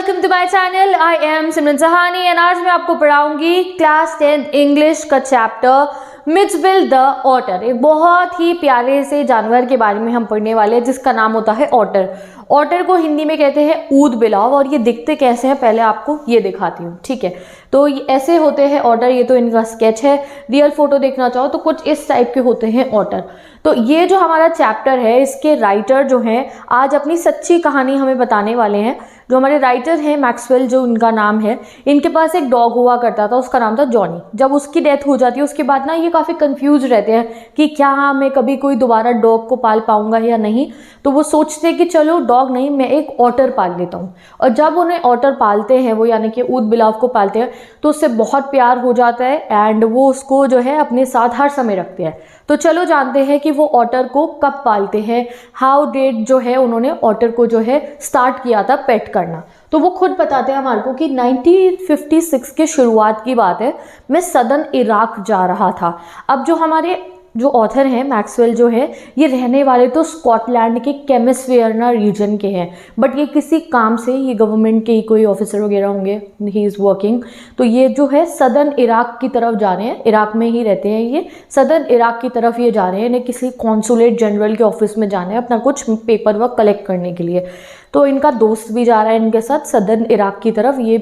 Welcome to my channel. I am Simran Sahani and आज मैं आपको पढ़ाऊंगी क्लास 10 इंग्लिश का चैप्टर मिट्जविल द ऑटर। एक बहुत ही प्यारे से जानवर के बारे में हम पढ़ने वाले हैं जिसका नाम होता है ऑटर। ऑटर को हिंदी में कहते हैं ऊद बिलाव। और ये दिखते कैसे हैं पहले आपको ये दिखाती हूँ, ठीक है। तो ऐसे होते हैं ऑटर। ये तो इनका स्केच है, रियल फोटो देखना चाहो तो कुछ इस टाइप के होते हैं ऑटर। तो ये जो हमारा चैप्टर है इसके राइटर जो हैं आज अपनी सच्ची कहानी हमें बताने वाले हैं। जो हमारे राइटर हैं मैक्सवेल, जो इनका नाम है, इनके पास एक डॉग हुआ करता था, उसका नाम था जॉनी। जब उसकी डेथ हो जाती है उसके बाद ना ये काफ़ी कंफ्यूज रहते हैं कि क्या मैं कभी कोई दोबारा डॉग को पाल पाऊंगा या नहीं। तो वो सोचते हैं कि चलो डॉग नहीं, मैं एक ऑटर पाल लेता हूँ। और जब उन्हें ऑटर पालते हैं वो, यानी कि ऊद बिलाव को पालते हैं, तो उससे बहुत प्यार हो जाता है एंड वो उसको जो है अपने साथ हर समय रखते हैं। तो चलो जानते हैं कि वो ऑटर को कब पालते हैं, हाउ डेट जो है उन्होंने ऑटर को जो है स्टार्ट किया था पेट करना। तो वो खुद बताते हैं हमारे को कि 1956 के शुरुआत की बात है, मैं सदर्न इराक जा रहा था। अब जो हमारे जो ऑथर हैं मैक्सवेल जो है ये रहने वाले तो स्कॉटलैंड के केमिसफेयरना रीजन के हैं, बट ये किसी काम से, ये गवर्नमेंट के ही कोई ऑफिसर वगैरह होंगे, ही इज़ वर्किंग। तो ये जो है सदर्न इराक की तरफ जा रहे हैं, इराक में ही रहते हैं ये, सदर्न इराक की तरफ ये जा रहे हैं। इन्हें किसी कॉन्सुलेट जनरल के ऑफिस में जाना है अपना कुछ पेपर वर्क कलेक्ट करने के लिए। तो इनका दोस्त भी जा रहा है इनके साथ सदर्न इराक की तरफ। ये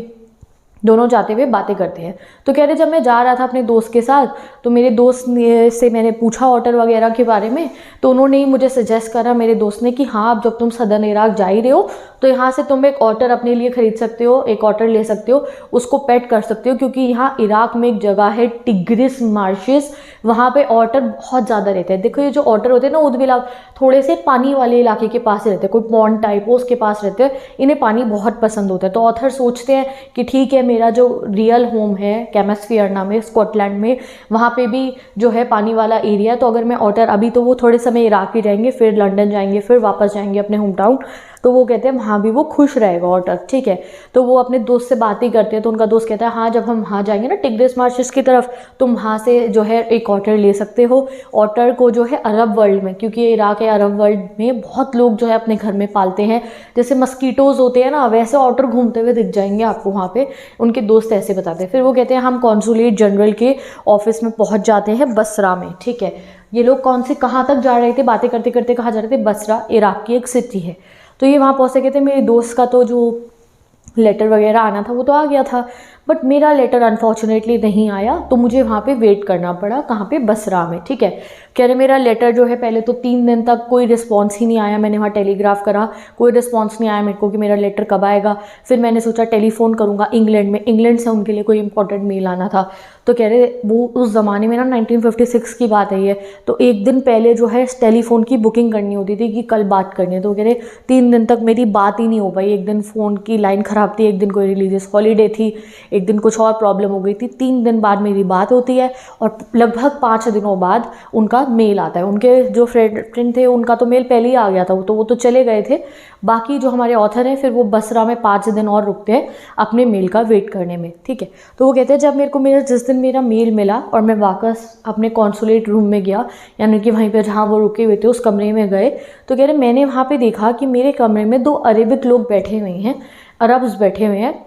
दोनों जाते हुए बातें करते हैं। तो कह रहे जब मैं जा रहा था अपने दोस्त के साथ तो मेरे दोस्त से मैंने पूछा ऑटर वगैरह के बारे में, तो उन्होंने ही मुझे सजेस्ट करा, मेरे दोस्त ने, कि हाँ अब जब तुम सदर्न इराक जा ही रहे हो तो यहाँ से तुम एक ऑटर अपने लिए खरीद सकते हो, एक ऑटर ले सकते हो, उसको पेट कर सकते हो। क्योंकि यहाँ इराक में एक जगह है टिग्रिस मार्शेस, वहाँ पे ऑटर बहुत ज़्यादा रहते हैं। देखो ये जो ऑटर होते हैं ना ऊद बिलाव, थोड़े से पानी वाले इलाके के पास रहते हैं, कोई पॉन्ड टाइप हो उसके पास रहते हैं, इन्हें पानी बहुत पसंद होता है। तो ऑथर सोचते हैं कि ठीक है, मेरा जो रियल होम है केमिसफेयरना में स्कॉटलैंड में, वहाँ पे भी जो है पानी वाला एरिया, तो अगर मैं ऑटर, अभी तो वो थोड़े समय इराक ही रहेंगे, फिर लंदन जाएंगे, फिर वापस जाएंगे अपने होम टाउन, तो वो कहते हैं वहाँ भी वो खुश रहेगा ऑटर, ठीक है। तो वो अपने दोस्त से बात ही करते हैं। तो उनका दोस्त कहता है हाँ जब हम वहाँ जाएंगे ना टिग्रिस मार्शेस की तरफ, तुम वहाँ से जो है एक ऑटर ले सकते हो। ऑटर को जो है अरब वर्ल्ड में, क्योंकि ये इराक है, अरब वर्ल्ड में बहुत लोग जो है अपने घर में पालते हैं। जैसे मस्कीटोज होते हैं ना, वैसे ऑटर घूमते हुए दिख जाएंगे आपको वहाँ पे। उनके दोस्त ऐसे बताते हैं। फिर वो कहते हैं हम कॉन्सुलेट जनरल के ऑफिस में पहुँच जाते हैं बसरा में, ठीक है। ये लोग कौन से कहाँ तक जा रहे थे, बातें करते करते कहाँ जा रहे थे, बसरा इराक की एक सिटी है। तो ये वहाँ पहुँचे, कहते मेरे दोस्त का तो जो लेटर वगैरह आना था वो तो आ गया था, बट मेरा लेटर अनफॉर्चुनेटली नहीं आया, तो मुझे वहाँ पे वेट करना पड़ा। कहाँ पे, बसरा में, ठीक है। कह रहे मेरा लेटर जो है पहले तो 3 दिन तक कोई रिस्पांस ही नहीं आया। मैंने वहाँ टेलीग्राफ करा, कोई रिस्पांस नहीं आया मेरे को कि मेरा लेटर कब आएगा। फिर मैंने सोचा टेलीफोन करूँगा इंग्लैंड में, इंग्लैंड से उनके लिए कोई इंपॉर्टेंट मेल आना था। तो कह रहे वो उस ज़माने में ना 1956 की बात है ये, तो एक दिन पहले जो है टेलीफोन की बुकिंग करनी होती थी कि कल बात करनी है। तो कह रहे 3 दिन तक मेरी बात ही नहीं हो पाई। एक दिन फ़ोन की लाइन ख़राब थी, एक दिन कोई रिलीजियस हॉलीडे थी, एक दिन कुछ और प्रॉब्लम हो गई थी। 3 दिन बाद मेरी बात होती है और लगभग 5 दिनों बाद उनका मेल आता है। उनके जो फ्रेंड थे उनका तो मेल पहले ही आ गया था, तो वो तो चले गए थे। बाकी जो हमारे ऑथर हैं फिर वो बसरा में 5 दिन और रुकते हैं अपने मेल का वेट करने में, ठीक है। तो वो कहते हैं जब मेरे को जिस दिन मेरा मेल मिला और मैं वापस अपने कॉन्सुलेट रूम में गया, यानी कि वहीं पे जहाँ वो रुके हुए थे उस कमरे में गए, तो कह रहे मैंने वहाँ पे देखा कि मेरे कमरे में 2 अरेबिक लोग बैठे हुए हैं, अरब्स बैठे हुए हैं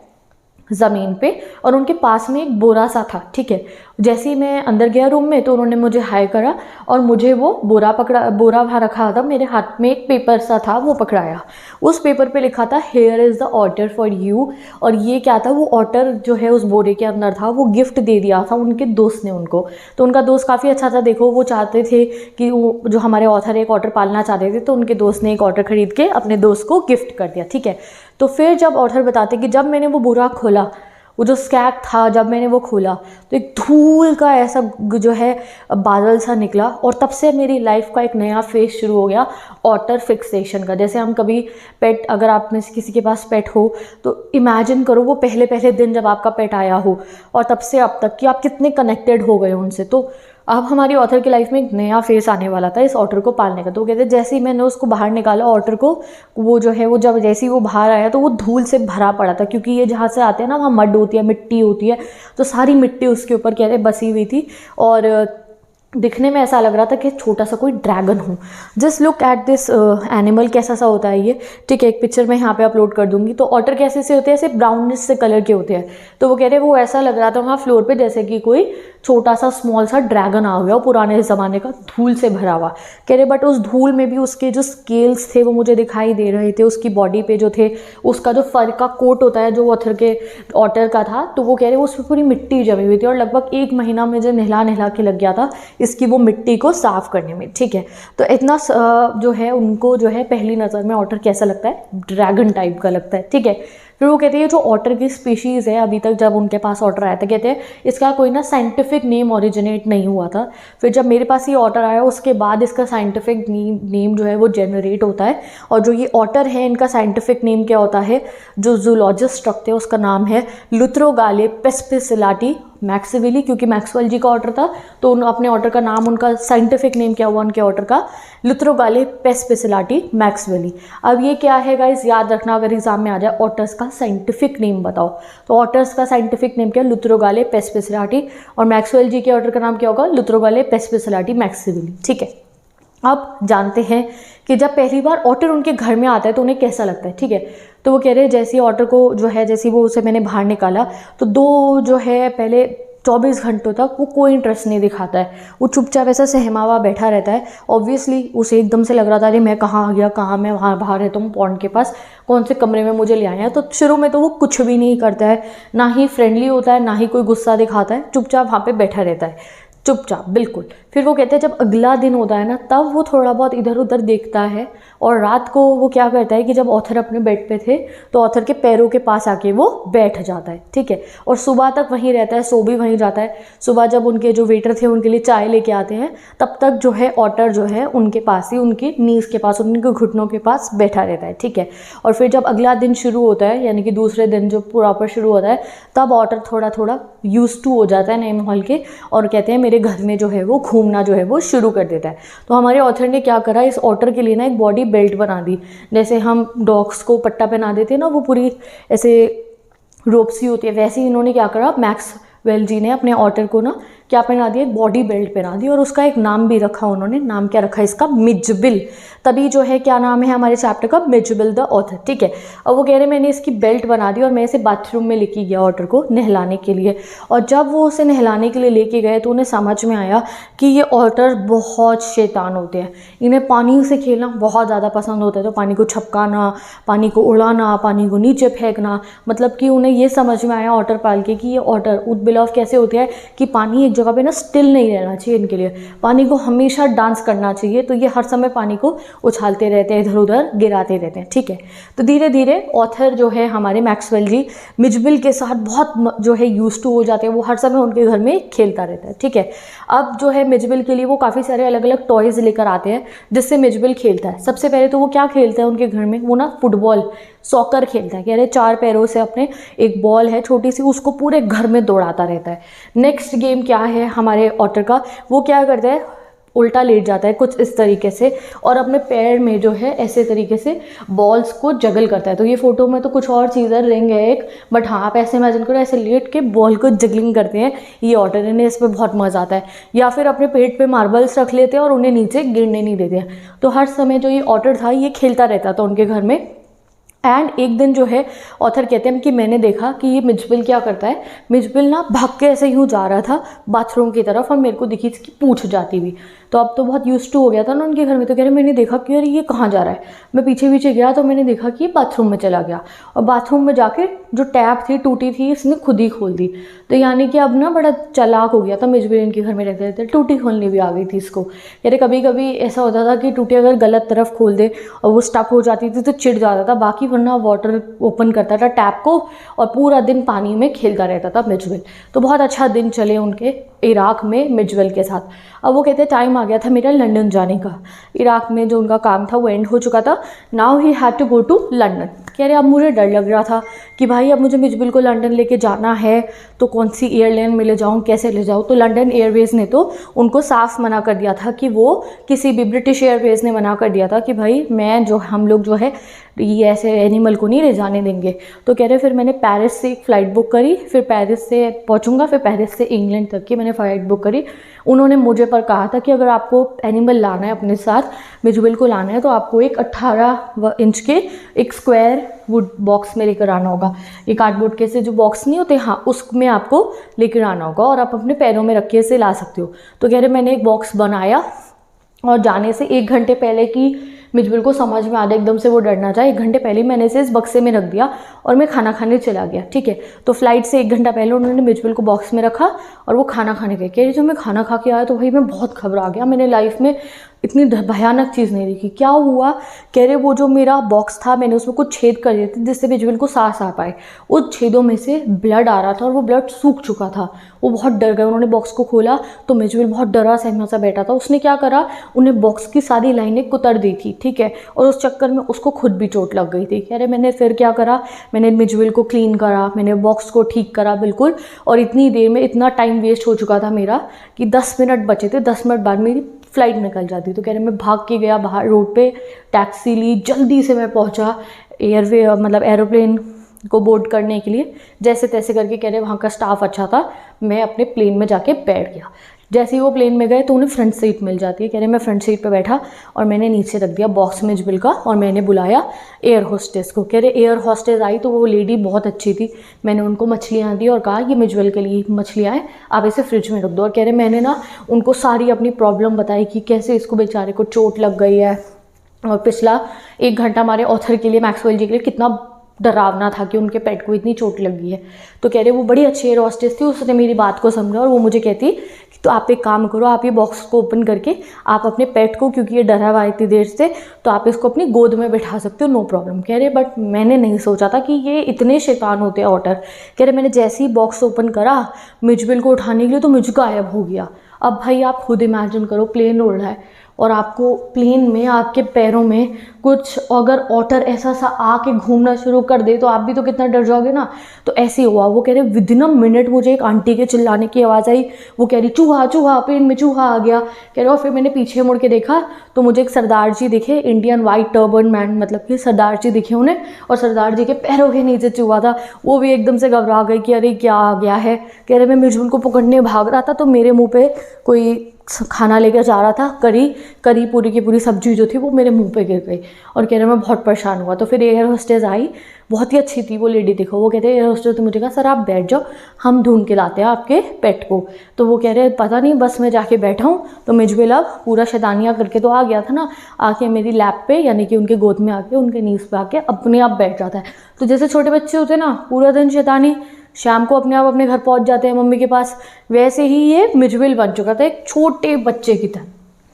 ज़मीन पे, और उनके पास में एक बोरा सा था, ठीक है। जैसे ही मैं अंदर गया रूम में तो उन्होंने मुझे हाय करा और मुझे वो बोरा वहाँ रखा था, मेरे हाथ में एक पेपर सा था वो पकड़ाया। उस पेपर पे लिखा था here is the otter for you. और ये क्या था, वो ऑटर जो है उस बोरे के अंदर था, वो गिफ्ट दे दिया था उनके दोस्त ने उनको। तो उनका दोस्त काफ़ी अच्छा था, देखो वो चाहते थे कि वो जो हमारे ऑथर एक ऑटर पालना चाहते थे, तो उनके दोस्त ने एक ऑटर खरीद के अपने दोस्त को गिफ्ट कर दिया, ठीक है। तो फिर जब ऑथर बताते कि जब मैंने वो बोरा खोला, वो जो स्कैक था, जब मैंने वो खोला तो एक धूल का ऐसा जो है बादल सा निकला, और तब से मेरी लाइफ का एक नया फेज शुरू हो गया ऑटर फिक्सेशन का। जैसे हम कभी पेट, अगर आप में से किसी के पास पेट हो तो इमेजिन करो वो पहले पहले दिन जब आपका पेट आया हो और तब से अब तक कि आप कितने कनेक्टेड हो गए उनसे। तो अब हमारी ऑथर की लाइफ में एक नया फेस आने वाला था इस ऑटर को पालने का। तो वो कहते जैसे ही मैंने उसको बाहर निकाला ऑटर को, वो जो है वो जब जैसे ही वो बाहर आया तो वो धूल से भरा पड़ा था, क्योंकि ये जहाँ से आते हैं ना वहाँ मड होती है, मिट्टी होती है, तो सारी मिट्टी उसके ऊपर कह रहे बसी हुई थी। और दिखने में ऐसा लग रहा था कि छोटा सा कोई ड्रैगन हो। Just look at this animal, कैसा सा होता है ये, ठीक है। एक पिक्चर मैं यहाँ पे अपलोड कर दूंगी। तो ऑटर कैसे से होते हैं, ऐसे ब्राउनिश से कलर के होते हैं। तो वो कह रहे हैं वो ऐसा लग रहा था वहाँ फ्लोर पे जैसे कि कोई छोटा सा स्मॉल सा ड्रैगन आ गया, पुराने ज़माने का, धूल से भरा हुआ। कह रहे बट उस धूल में भी उसके जो स्केल्स थे वो मुझे दिखाई दे रहे थे, उसकी बॉडी पे जो थे, उसका जो फर का कोट होता है जो ऑटर का था, तो वो कह रहे उस पर पूरी मिट्टी जमी हुई थी और लगभग 1 महीना मुझे नहला के लग गया था इसकी वो मिट्टी को साफ करने में, ठीक है। तो इतना जो है उनको जो है पहली नज़र में ऑटर कैसा लगता है, ड्रैगन टाइप का लगता है, ठीक है। फिर वो कहते हैं जो ऑटर की स्पीशीज़ है, अभी तक जब उनके पास ऑटर आया था, कहते हैं इसका कोई ना साइंटिफिक नेम ओरिजिनेट नहीं हुआ था। फिर जब मेरे पास ये ऑटर आया उसके बाद इसका साइंटिफिक नेम जो है वो जनरेट होता है। और जो ये ऑटर है इनका साइंटिफिक नेम क्या होता है, जो जूलॉजिस्ट रखते हैं उसका नाम है लुथ्रोगाले पेस्पिसिलाटी मैक्सवेली, क्योंकि मैक्सवेल जी का ऑर्डर था तो उन अपने ऑर्डर का नाम, उनका साइंटिफिक नेम क्या हुआ उनके ऑर्डर का, लुथ्रोगाले पेस्पिसिलाटी मैक्सवेली। अब ये क्या है गाइस, याद रखना अगर एग्जाम में आ जाए ऑटर्स का साइंटिफिक नेम बताओ, तो ऑटर्स का साइंटिफिक नेम क्या है, लुथ्रोगाले पेस्पिसिलाटी, और मैक्सवेल जी के ऑर्डर का नाम क्या होगा, लुथ्रोगाले पेस्पिसिलाटी मैक्सवेली, ठीक है। अब जानते हैं कि जब पहली बार ऑटर उनके घर में आता है तो उन्हें कैसा लगता है, ठीक है। तो वो कह रहे हैं जैसे ऑटर को जो है, जैसे वो उसे मैंने बाहर निकाला तो दो जो है पहले 24 घंटों तक वो कोई इंटरेस्ट नहीं दिखाता है, वो चुपचाप ऐसा सहमा हुआ बैठा रहता है। ऑब्वियसली उसे एकदम से लग रहा था अरे मैं कहाँ आ गया, कहाँ मैं वहाँ बाहर रहता हूँ पॉन्ड के पास, कौन से कमरे में मुझे ले आए हैं। तो शुरू में तो वो कुछ भी नहीं करता है, ना ही फ्रेंडली होता है, ना ही कोई गुस्सा दिखाता है, चुपचाप वहाँ पे बैठा रहता है, चुपचाप बिल्कुल। फिर वो कहते हैं जब अगला दिन होता है ना तब वो थोड़ा बहुत इधर उधर देखता है, और रात को वो क्या करता है कि जब ऑथर अपने बेड पे थे तो ऑथर के पैरों के पास आके वो बैठ जाता है, ठीक है। और सुबह तक वहीं रहता है, सो भी वहीं जाता है। सुबह जब उनके जो वेटर थे उनके लिए चाय लेके आते हैं तब तक जो है ऑटर जो है उनके पास ही, उनकी नीज़ के पास, उनके घुटनों के पास बैठा रहता है, ठीक है। और फिर जब अगला दिन शुरू होता है, यानी कि दूसरे दिन जो प्रॉपर शुरू होता है, तब ऑटर थोड़ा थोड़ा यूज टू हो जाता है नए माहौल के, और कहते हैं मेरे घर में जो है वो घूमना जो है वो शुरू कर देता है। तो हमारे ऑथर ने क्या करा, इस ऑटर के लिए ना एक बॉडी बेल्ट बना दी, जैसे हम डॉग्स को पट्टा पहना देते हैं ना, वो पूरी ऐसे रोप सी होती है, वैसे ही इन्होंने क्या करा, मैक्सवेल जी ने अपने ऑटर को ना क्या पहना दिया, एक बॉडी बेल्ट पहना दी, और उसका एक नाम भी रखा उन्होंने। नाम क्या रखा इसका, मिजबिल। तभी जो है क्या नाम है हमारे चैप्टर का, मिजबिल द ऑथर, ठीक है। और वो कह रहे मैंने इसकी बेल्ट बना दी और मैं इसे बाथरूम में लेके गया ऑटर को नहलाने के लिए। और जब वो उसे नहलाने के लिए लेके गए तो उन्हें समझ में आया कि ये ऑटर बहुत शैतान होते हैं, इन्हें पानी से खेलना बहुत ज़्यादा पसंद होता है। तो पानी को छपकाना, पानी को उड़ाना, पानी को नीचे फेंकना, मतलब कि उन्हें ये समझ में आया ऑटर पाल के कि ये ऑटर उदबिलाव कैसे होते हैं कि पानी जगह पे ना स्टिल नहीं रहना चाहिए इनके लिए, पानी को हमेशा डांस करना चाहिए। तो ये हर समय पानी को उछालते रहते हैं, इधर उधर गिराते रहते हैं, ठीक है। तो धीरे धीरे ऑथर जो है हमारे मैक्सवेल जी मिजबिल के साथ बहुत जो है यूज टू हो जाते हैं, वो हर समय उनके घर में खेलता रहता है, ठीक है। अब जो है मिजबिल के लिए वो काफ़ी सारे अलग अलग टॉयज़ लेकर आते हैं जिससे मिजबिल खेलता है। सबसे पहले तो वो क्या खेलता है उनके घर में, वो ना फुटबॉल, सॉकर खेलता है। कह रहे 4 पैरों से अपने एक बॉल है छोटी सी, उसको पूरे घर में दौड़ाता रहता है। नेक्स्ट गेम क्या है हमारे ऑटर का, वो क्या करता है, उल्टा लेट जाता है कुछ इस तरीके से और अपने पैर में जो है ऐसे तरीके से बॉल्स को जगल करता है। तो ये फोटो में तो कुछ और चीज़ है, रिंग है एक, बट हाँ आप ऐसे इमेजिन करो ऐसे लेट के बॉल को जगलिंग करते हैं ये ऑटर, इन्हें इस पर बहुत मज़ा आता है। या फिर अपने पेट पे मार्बल्स रख लेते हैं और उन्हें नीचे गिरने नहीं देते हैं। तो हर समय जो ये ऑटर था ये खेलता रहता था उनके घर में। एंड एक दिन जो है ऑथर कहते हैं कि मैंने देखा कि ये मिजबिल क्या करता है, मिजबिल ना भाग के ऐसे यूँ जा रहा था बाथरूम की तरफ और मेरे को दिखी इसकी पूंछ जाती हुई। तो अब तो बहुत यूज टू हो गया था ना उनके घर में, तो कह रहे मैंने देखा कि यार ये कहाँ जा रहा है। मैं पीछे पीछे गया तो मैंने देखा कि ये बाथरूम में चला गया और बाथरूम में जाके जो टैप थी टूटी थी इसने खुद ही खोल दी। तो यानी कि अब ना बड़ा चालाक हो गया था मिजबिल, इनके घर में रहते रहते टूटी खोलनी भी आ गई थी इसको। कह रहे कभी कभी ऐसा होता था कि टूटी अगर गलत तरफ खोल दे और वो स्टक हो जाती थी तो चिढ़ जाता था, बाकी वरना वाटर ओपन करता था टैप को और पूरा दिन पानी में खेलता रहता था मिजबिल। तो बहुत अच्छा दिन चले उनके इराक में मिजबिल के साथ। अब वो कहते टाइम आ गया था मेरा लंदन जाने का, इराक में जो उनका काम था वो एंड हो चुका था। Now he had to go to London. कह रहे अब मुझे डर लग रहा था कि भाई अब मुझे मिजबिल को लंदन लेके जाना है तो कौन सी एयरलाइन में ले जाऊँ, कैसे ले जाऊँ। तो लंदन एयरवेज़ ने तो उनको साफ मना कर दिया था कि वो किसी भी, ब्रिटिश एयरवेज़ ने मना कर दिया था कि भाई मैं जो हम लोग जो है ये ऐसे एनिमल को नहीं ले जाने देंगे। तो कह रहे फिर मैंने पेरिस से एक फ़्लाइट बुक करी, फिर पेरिस से पहुंचूंगा, फिर पेरिस से इंग्लैंड तक की मैंने फ़्लाइट बुक करी। उन्होंने मुझे पर कहा था कि अगर आपको एनिमल लाना है अपने साथ, मिजुबिल को लाना है, तो आपको एक 18 इंच के एक स्क्वायर वुड बॉक्स में लेकर आना होगा। ये कार्डबोर्ड के से जो बॉक्स नहीं होते, हाँ, उसमें आपको लेकर आना होगा और आप अपने पैरों में रख के इसे ला सकते हो। तो कह रहे मैंने एक बॉक्स बनाया और जाने से 1 घंटे पहले की मिजुबिल को समझ में आ गया एकदम से वो डरना चाहे, 1 घंटे पहले मैंने इसे इस बक्से में रख दिया और मैं खाना खाने चला गया। ठीक है, तो फ्लाइट से 1 घंटा पहले उन्होंने मिजुबिल को बॉक्स में रखा और वो खाना खाने गए। कह रही जब मैं खाना खा के आया तो भाई मैं बहुत घबरा गया, मैंने लाइफ में इतनी भयानक चीज़ नहीं देखी। क्या हुआ? कह रहे वो जो मेरा बॉक्स था मैंने उसमें कुछ छेद कर दिए थे जिससे मिजुबिल को सांस आ पाए। उस छेदों में से ब्लड आ रहा था और वो ब्लड सूख चुका था। वो बहुत डर गए, उन्होंने बॉक्स को खोला तो मिजुबिल बहुत डरा सहमा सा बैठा था। उसने क्या करा, उन्हें बॉक्स की सारी लाइनें कुतर दी थी। ठीक है, और उस चक्कर में उसको खुद भी चोट लग गई थी। कह रहे मैंने फिर क्या करा, मैंने मिजुबिल को क्लीन करा, मैंने बॉक्स को ठीक करा बिल्कुल, और इतनी देर में इतना टाइम वेस्ट हो चुका था मेरा कि 10 मिनट बचे थे, 10 मिनट बाद मेरी फ़्लाइट निकल जाती। तो कह रहे मैं भाग के गया बाहर रोड पे, टैक्सी ली, जल्दी से मैं पहुंचा एयरवे मतलब एरोप्लेन को बोर्ड करने के लिए। जैसे तैसे करके कह रहे वहाँ का स्टाफ अच्छा था, मैं अपने प्लेन में जाके बैठ गया। जैसे ही वो प्लेन में गए तो उन्हें फ्रंट सीट मिल जाती है। कह रहे मैं फ्रंट सीट पे बैठा और मैंने नीचे रख दिया बॉक्स मिजुबिल का और मैंने बुलाया एयर होस्टेस को। कह रहे एयर होस्टेस आई तो वो लेडी बहुत अच्छी थी, मैंने उनको मछलियाँ दी और कहा ये मिजुबिल के लिए मछलियाँ हैं, आप इसे फ्रिज में रख दो। और कह रहे मैंने ना उनको सारी अपनी प्रॉब्लम बताई कि कैसे इसको बेचारे को चोट लग गई है और पिछला 1 घंटा हमारे ऑथर के लिए, मैक्सवेल जी के लिए कितना डरावना था कि उनके पेट को इतनी चोट लगी है। तो कह रहे वो बड़ी अच्छी एयर होस्टेस थी, उसने मेरी बात को समझा और वो मुझे कहती कि तो आप एक काम करो, आप ये बॉक्स को ओपन करके आप अपने पेट को, क्योंकि ये डरा हुआ है इतनी देर से, तो आप इसको अपनी गोद में बैठा सकते हो, नो प्रॉब्लम। कह रहे बट मैंने नहीं सोचा था कि ये इतने शैतान होते हैं ऑटर। कह रहे मैंने जैसे ही बॉक्स ओपन करा मिजुबिल को उठाने के लिए तो मुझ गायब हो गया। अब भाई आप खुद इमेजिन करो, प्लेन उड़ रहा है और आपको प्लेन में आपके पैरों में कुछ अगर ऑटर ऐसा सा आके घूमना शुरू कर दे तो आप भी तो कितना डर जाओगे ना। तो ऐसे ही हुआ। वो कह रहे विदिन अ मिनट मुझे एक आंटी के चिल्लाने की आवाज़ आई, वो कह रही चूहा चूहा, प्लेन में चूहा आ गया। कह रहे और फिर मैंने पीछे मुड़ के देखा तो मुझे एक सरदार जी दिखे, इंडियन वाइट टर्बन मैन, मतलब कि सरदार जी दिखे उन्हें, और सरदार जी के पैरों के नीचे चूहा था। वो भी एकदम से घबरा गई कि अरे क्या आ गया है। कह रहे मैं मिजुबिल को पकड़ने भाग रहा था तो मेरे मुँह पे कोई खाना लेकर जा रहा था, करी पूरी की पूरी सब्जी जो थी वो मेरे मुंह पे गिर गई और कह रहे मैं बहुत परेशान हुआ। तो फिर एयर होस्टेस आई, बहुत ही अच्छी थी वो लेडी, देखो वो कहते हैं एयर होस्टेस, तो मुझे कहा सर आप बैठ जाओ, हम ढूंढ के लाते हैं आपके पेट को। तो वो कह रहे पता नहीं बस मैं जाके बैठा हूँ तो मिजुबिल अब पूरा शैतानियाँ करके तो आ गया था ना, आके मेरी लैप पे यानी कि उनके गोद में आके, उनके नीज पे आके अपने आप बैठ जाता है। तो जैसे छोटे बच्चे होते हैं ना, पूरा दिन शैतानी, शाम को अपने आप अपने घर पहुंच जाते हैं मम्मी के पास, वैसे ही ये मिजुबिल बन चुका था, एक छोटे बच्चे की तरह।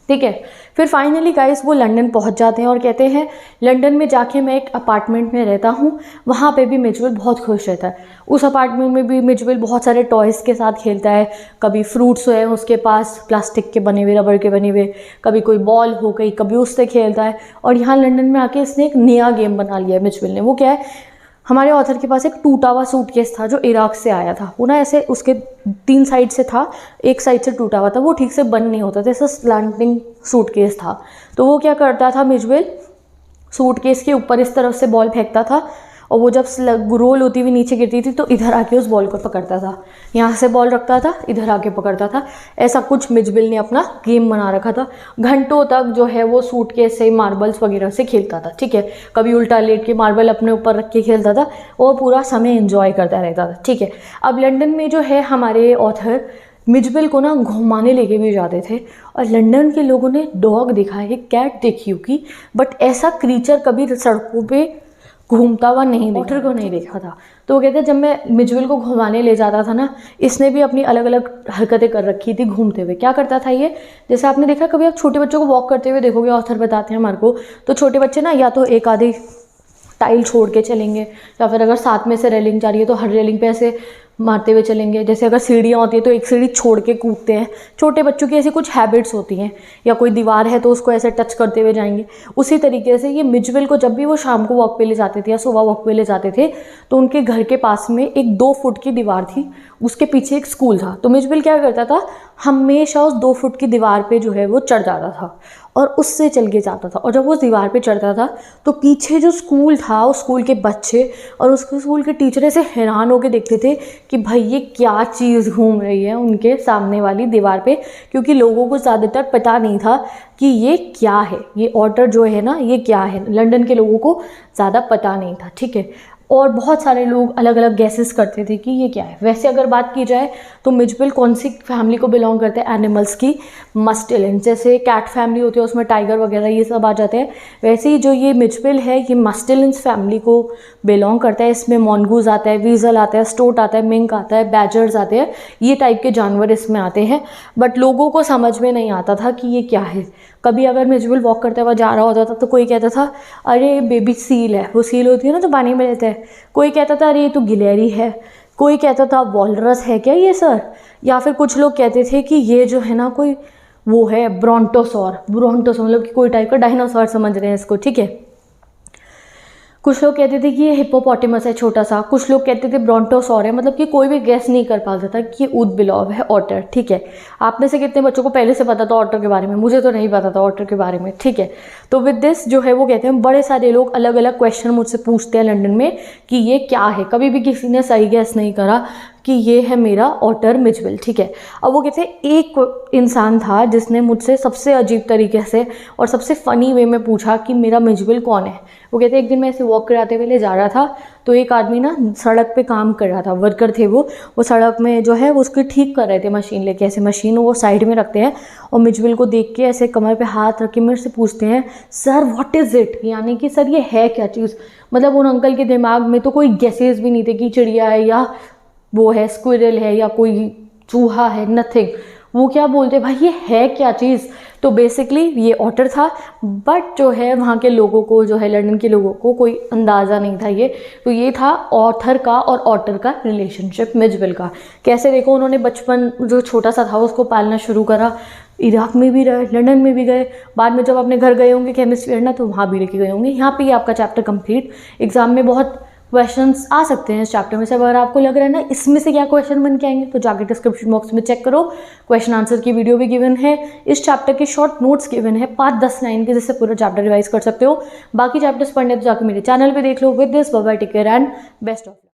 ठीक है, फिर फाइनली गाइस वो लंदन पहुंच जाते हैं और कहते हैं लंदन में जाके मैं एक अपार्टमेंट में रहता हूँ, वहाँ पे भी मिजुबिल बहुत खुश रहता है। उस अपार्टमेंट में भी मिजुबिल बहुत सारे टॉयज़ के साथ खेलता है, कभी फ्रूट्स है उसके पास प्लास्टिक के बने हुए, रबर के बने हुए, कभी कोई बॉल हो गई, कभी उससे खेलता है। और यहाँ लंदन में आके इसने एक नया गेम बना लिया है मिजुबिल ने। वो क्या है, हमारे ऑथर के पास एक टूटा हुआ सूटकेस था जो इराक से आया था। वो ना ऐसे उसके 3 साइड से था, एक साइड से टूटा हुआ था, वो ठीक से बंद नहीं होता था, ऐसा स्लैंटिंग सूटकेस था। तो वो क्या करता था मिजुबिल, सूटकेस के ऊपर इस तरफ से बॉल फेंकता था और वो जब रोल होती हुई नीचे गिरती थी तो इधर आके उस बॉल को पकड़ता था, यहाँ से बॉल रखता था, इधर आके पकड़ता था। ऐसा कुछ मिजुबिल ने अपना गेम बना रखा था। घंटों तक जो है वो सूटकेस से मार्बल्स वगैरह से खेलता था। ठीक है, कभी उल्टा लेट के मार्बल अपने ऊपर रख के खेलता था, वो पूरा समय एंजॉय करता रहता था। ठीक है, अब लंदन में जो है हमारे ऑथर मिजुबिल को ना घुमाने लेके भी जाते थे और लंदन के लोगों ने डॉग देखा है, कैट देखी होगी, बट ऐसा क्रीचर कभी सड़कों पे घूमता हुआ नहीं देखा, ऑटर को नहीं देखा था। तो वो कहते हैं जब मैं मिजुबिल को घुमाने ले जाता था ना, इसने भी अपनी अलग अलग हरकतें कर रखी थी घूमते हुए। क्या करता था ये, जैसे आपने देखा कभी आप छोटे बच्चों को वॉक करते हुए देखोगे, ऑथर बताते हैं हमारे को, तो छोटे बच्चे ना या तो एक आधी टाइल छोड़ के चलेंगे या फिर अगर साथ में से रेलिंग जा रही है तो हर रेलिंग पे ऐसे मारते हुए चलेंगे। जैसे अगर सीढ़ियाँ होती है तो एक सीढ़ी छोड़ के कूदते हैं। छोटे बच्चों की ऐसी कुछ हैबिट्स होती हैं, या कोई दीवार है तो उसको ऐसे टच करते हुए जाएंगे। उसी तरीके से ये मिचविल को जब भी वो शाम को वॉक पे ले जाते थे या सुबह वॉक पे ले जाते थे, तो उनके घर के पास में एक 2 फुट की दीवार थी, उसके पीछे एक स्कूल था। तो मिचविल क्या करता था, हमेशा उस 2 फुट की दीवार पे जो है वो चढ़ जाता था और उससे चल के जाता था। और जब वो उस दीवार पे चढ़ता था तो पीछे जो स्कूल था, उस स्कूल के बच्चे और उस स्कूल के टीचर ऐसे हैरान होकर देखते थे कि भाई ये क्या चीज़ घूम रही है उनके सामने वाली दीवार पे, क्योंकि लोगों को ज़्यादातर पता नहीं था कि ये क्या है, ये ऑटर जो है ना ये क्या है। लंदन के लोगों को ज़्यादा पता नहीं था, ठीक है। और बहुत सारे लोग अलग अलग गैसेस करते थे कि ये क्या है। वैसे अगर बात की जाए तो मिचविल कौन सी फैमिली को बिलोंग करते हैं, एनिमल्स की, मस्टेलिन। जैसे कैट फैमिली होती है उसमें टाइगर वगैरह ये सब आ जाते हैं, वैसे ही जो ये मिचविल है ये मस्टेलिन्स फैमिली को बिलोंग करता है। इसमें मॉन्गूज आता है, वीजल आता है, स्टोट आता है, मिंक आता है, बैजर्स आते हैं, ये टाइप के जानवर इसमें आते हैं। बट लोगों को समझ में नहीं आता था कि ये क्या है। कभी अगर मिचविल वॉक करते हुए जा रहा होता था तो कोई कहता था अरे बेबी सील है, वो सील होती है ना तो पानी में रहता है। कोई कहता था अरे ये तो गिलहरी है, कोई कहता था वॉलरस है क्या ये सर, या फिर कुछ लोग कहते थे कि ये जो है ना कोई वो है ब्रोंटोसॉर मतलब कि कोई टाइप का डायनासोर समझ रहे हैं इसको, ठीक है। कुछ लोग कहते थे कि ये हिप्पोपोटेमस है छोटा सा, कुछ लोग कहते थे ब्रोंटोसॉर है, मतलब कि कोई भी गैस नहीं कर पाता था कि ये ऊदबिलाव है ऑटर, ठीक है। आप में से कितने बच्चों को पहले से पता था ऑटर के बारे में, मुझे तो नहीं पता था ऑटर के बारे में, ठीक है। तो विद दिस जो है वो कहते हैं बड़े सारे लोग अलग अलग क्वेश्चन मुझसे पूछते हैं लंदन में कि ये क्या है। कभी भी किसी ने सही गैस नहीं करा कि ये है मेरा ऑटर मिचविल, ठीक है। अब वो कहते हैं एक इंसान था जिसने मुझसे सबसे अजीब तरीके से और सबसे फ़नी वे में पूछा कि मेरा मिचविल कौन है। वो कहते हैं एक दिन मैं ऐसे वॉक कराते हुए जा रहा था तो एक आदमी ना सड़क पे काम कर रहा था, वर्कर थे वो सड़क में जो है वो उसकी ठीक कर रहे थे मशीन लेके, ऐसे मशीन वो साइड में रखते हैं और मिचविल को देख के ऐसे कमर पे हाथ रख के मेरे से पूछते हैं सर व्हाट इज़ इट, यानी कि सर ये है क्या चीज़। मतलब उन अंकल के दिमाग में तो कोई गैसेस भी नहीं थे कि चिड़िया है या वो है स्क्विरल है या कोई चूहा है, नथिंग। वो क्या बोलते भाई ये है क्या चीज़। तो बेसिकली ये ऑटर था, बट जो है वहाँ के लोगों को जो है लंदन के लोगों को कोई अंदाज़ा नहीं था ये। तो ये था ऑथर का और ऑटर का रिलेशनशिप मिचविल का। कैसे देखो उन्होंने बचपन जो छोटा सा था उसको पालना शुरू करा, इराक में भी रहे, लंदन में भी गए, बाद में जब अपने घर गए होंगे केमिस्ट्री पढ़ना तो वहाँ भी लेके गए होंगे। यहाँ पे आपका चैप्टर कंप्लीट। एग्जाम में बहुत क्वेश्चंस आ सकते हैं इस चैप्टर में से। अगर आपको लग रहा है ना इसमें से क्या क्वेश्चन बन के आएंगे तो जाके डिस्क्रिप्शन बॉक्स में चेक करो, क्वेश्चन आंसर की वीडियो भी गिवन है, इस चैप्टर के शॉर्ट नोट्स गिवन है 5-10 लाइन के, जिससे पूरा चैप्टर रिवाइज कर सकते हो। बाकी चैप्टर्स पढ़ने तो जाकर मेरे चैनल पे देख लो। With this bye bye, take care and best of.